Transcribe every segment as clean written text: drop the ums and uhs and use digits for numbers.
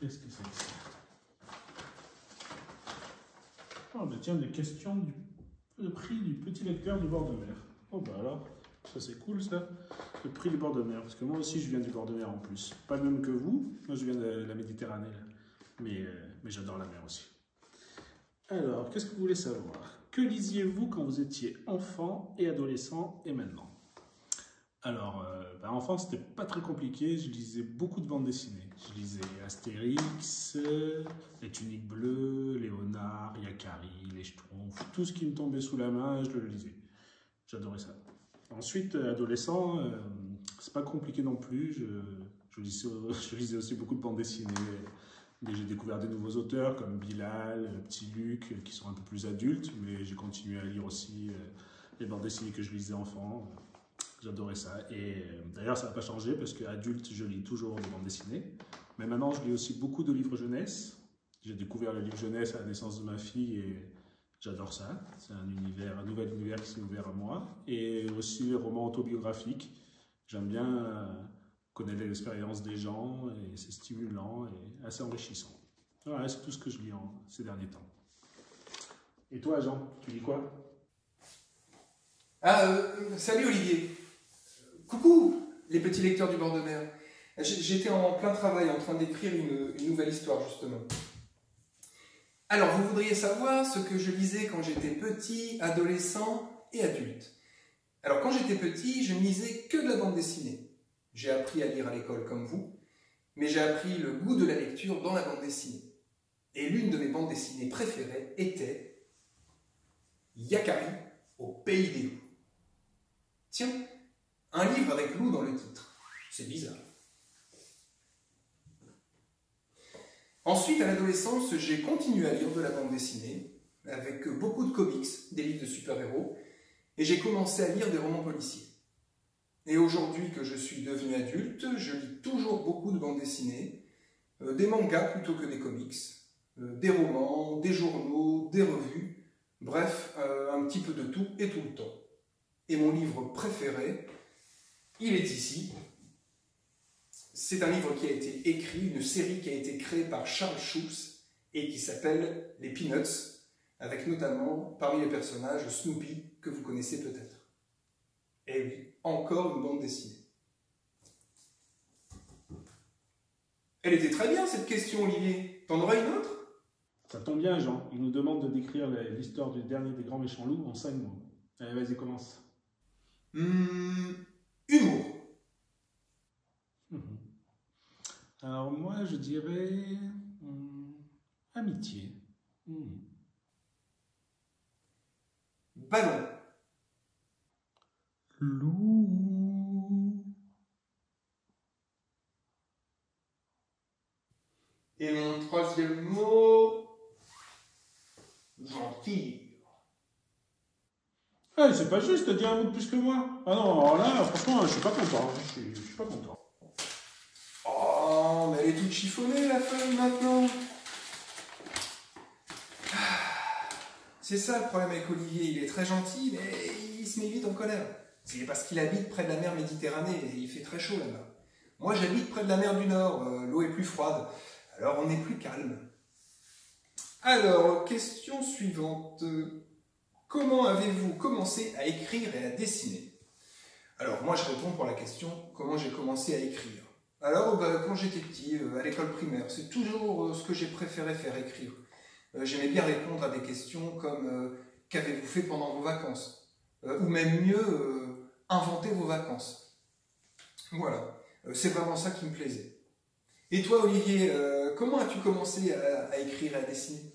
Qu'est-ce que c'est que ça? Oh, bah tiens, des questions le prix du petit lecteur du bord de mer. Oh, bah alors, ça c'est cool ça. Le prix du bord de mer, parce que moi aussi je viens du bord de mer en plus. Pas le même que vous, moi je viens de la Méditerranée, là. Mais j'adore la mer aussi. Alors, qu'est-ce que vous voulez savoir? Que lisiez-vous quand vous étiez enfant et adolescent et maintenant? Alors, enfant, c'était pas très compliqué. Je lisais beaucoup de bandes dessinées. Je lisais Astérix, Les Tuniques Bleues, Léonard, Yakari, Les Schtroumpfs. Tout ce qui me tombait sous la main, je le lisais. J'adorais ça. Ensuite, adolescent, c'est pas compliqué non plus. Je lisais aussi beaucoup de bandes dessinées. J'ai découvert des nouveaux auteurs comme Bilal, Petit Luc, qui sont un peu plus adultes, mais j'ai continué à lire aussi les bandes dessinées que je lisais enfant. J'adorais ça. Et d'ailleurs, ça n'a pas changé parce qu'adulte, je lis toujours des bandes dessinées. Mais maintenant, je lis aussi beaucoup de livres jeunesse. J'ai découvert le livre jeunesse à la naissance de ma fille et j'adore ça. C'est un nouvel univers qui s'est ouvert à moi. Et aussi les romans autobiographiques. J'aime bien connaître l'expérience des gens et c'est stimulant et assez enrichissant. Voilà, c'est tout ce que je lis ces derniers temps. Et toi, Jean, tu lis quoi? Salut Olivier. Coucou les petits lecteurs du bord de mer. J'étais en plein travail en train d'écrire une nouvelle histoire justement. Alors vous voudriez savoir ce que je lisais quand j'étais petit, adolescent et adulte. Alors quand j'étais petit, je ne lisais que de la bande dessinée. J'ai appris à lire à l'école comme vous, mais j'ai appris le goût de la lecture dans la bande dessinée. Et l'une de mes bandes dessinées préférées était Yakari au pays des loups. Tiens, un livre avec loup dans le titre. C'est bizarre. Ensuite, à l'adolescence, j'ai continué à lire de la bande dessinée, avec beaucoup de comics, des livres de super-héros, et j'ai commencé à lire des romans policiers. Et aujourd'hui que je suis devenu adulte, je lis toujours beaucoup de bandes dessinées, des mangas plutôt que des comics, des romans, des journaux, des revues, bref, un petit peu de tout et tout le temps. Et mon livre préféré, il est ici. C'est un livre qui a été écrit, une série qui a été créée par Charles Schulz et qui s'appelle Les Peanuts, avec notamment parmi les personnages Snoopy, que vous connaissez peut-être. Et oui, encore une bande dessinée. Elle était très bien cette question, Olivier. T'en auras une autre? Ça tombe bien, Jean. Il nous demande de décrire l'histoire du dernier des grands méchants loups en 5 mots. Allez, vas-y, commence. Humour. Alors moi, je dirais amitié. Ballon. Loup. Et mon troisième mot, vampire. Ah, c'est pas juste de dire un mot de plus que moi. Ah non, alors là, franchement, je suis pas content. Je suis pas content. Oh, mais elle est toute chiffonnée, la feuille, maintenant. C'est ça le problème avec Olivier. Il est très gentil, mais il se met vite en colère. C'est parce qu'il habite près de la mer Méditerranée et il fait très chaud là-bas. Moi, j'habite près de la mer du Nord. L'eau est plus froide. Alors, on est plus calme. Alors, question suivante. Comment avez-vous commencé à écrire et à dessiner? Alors, moi, je réponds pour la question comment j'ai commencé à écrire. Alors, quand j'étais petit, à l'école primaire, c'est toujours ce que j'ai préféré faire, écrire. J'aimais bien répondre à des questions comme qu'avez-vous fait pendant vos vacances? Ou même mieux, inventer vos vacances. Voilà, c'est vraiment ça qui me plaisait. Et toi, Olivier, comment as-tu commencé à écrire et à dessiner?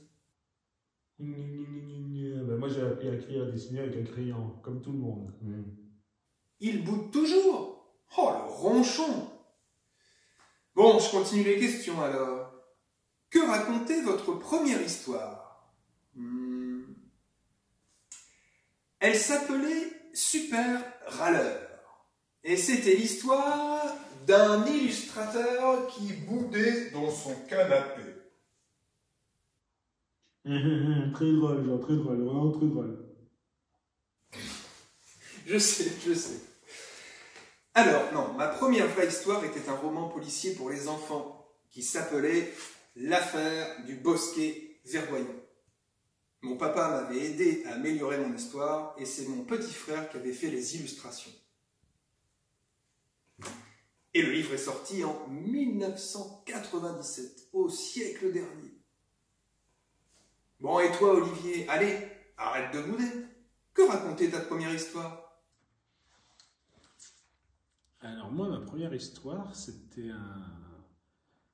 Ben moi, j'ai appris à écrire et à dessiner avec un crayon, comme tout le monde. Il boude toujours. Oh, le ronchon. Bon, je continue les questions alors. Que racontait votre première histoire? Elle s'appelait Super Râleur. Et c'était l'histoire d'un illustrateur qui boudait dans son canapé. Très drôle, Jean, très drôle, vraiment très drôle. Je sais. Alors, non, ma première vraie histoire était un roman policier pour les enfants qui s'appelait l'affaire du bosquet verdoyant. Mon papa m'avait aidé à améliorer mon histoire et c'est mon petit frère qui avait fait les illustrations. Et le livre est sorti en 1997, au siècle dernier. Bon, et toi, Olivier, allez, arrête de bouder. Que racontait ta première histoire? Alors moi, ma première histoire, c'était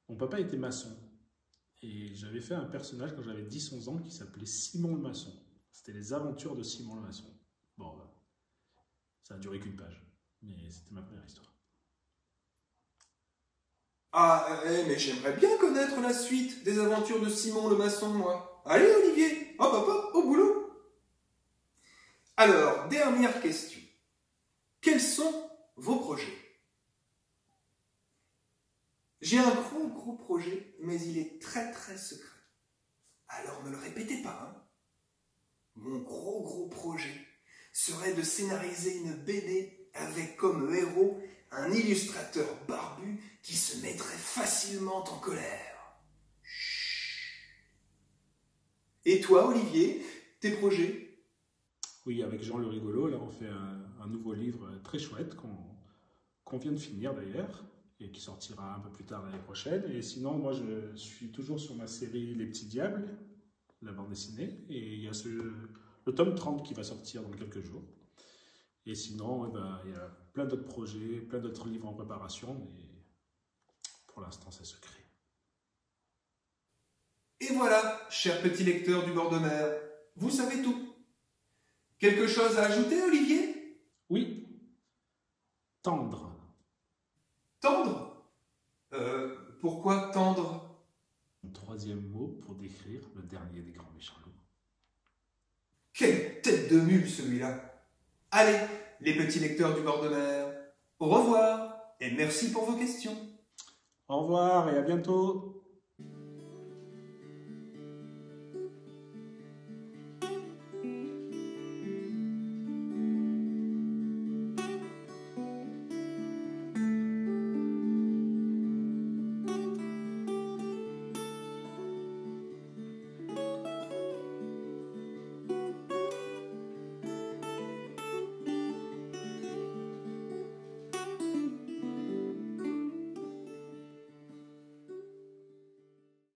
Mon papa était maçon. Et j'avais fait un personnage quand j'avais 10-11 ans qui s'appelait Simon le maçon. C'était les aventures de Simon le maçon. Bon, ça a duré qu'une page, mais c'était ma première histoire. Ah, mais j'aimerais bien connaître la suite des aventures de Simon le maçon, moi. Allez, Olivier, hop, hop, hop, au boulot. Alors, dernière question. Quels sont vos projets? J'ai un gros projet, mais il est très secret. Alors ne le répétez pas, hein. Mon gros projet serait de scénariser une BD avec comme héros un illustrateur barbu qui se mettrait facilement en colère. Chut. Et toi, Olivier, tes projets? Oui, avec Jean le rigolo, là on fait un nouveau livre très chouette qu'on vient de finir d'ailleurs, et qui sortira un peu plus tard l'année prochaine. Et sinon, moi je suis toujours sur ma série Les Petits Diables, la bande dessinée, et il y a le tome 30 qui va sortir dans quelques jours. Et sinon, il y a plein d'autres projets, plein d'autres livres en préparation, mais pour l'instant c'est secret. Et voilà, cher petit lecteur du bord de mer, vous savez tout. Quelque chose à ajouter, Olivier? Oui, tendre. Tendre? Pourquoi tendre? Un troisième mot pour décrire le dernier des grands méchants loups. Quelle tête de mule celui-là! Allez, les petits lecteurs du bord de mer, au revoir et merci pour vos questions. Au revoir et à bientôt.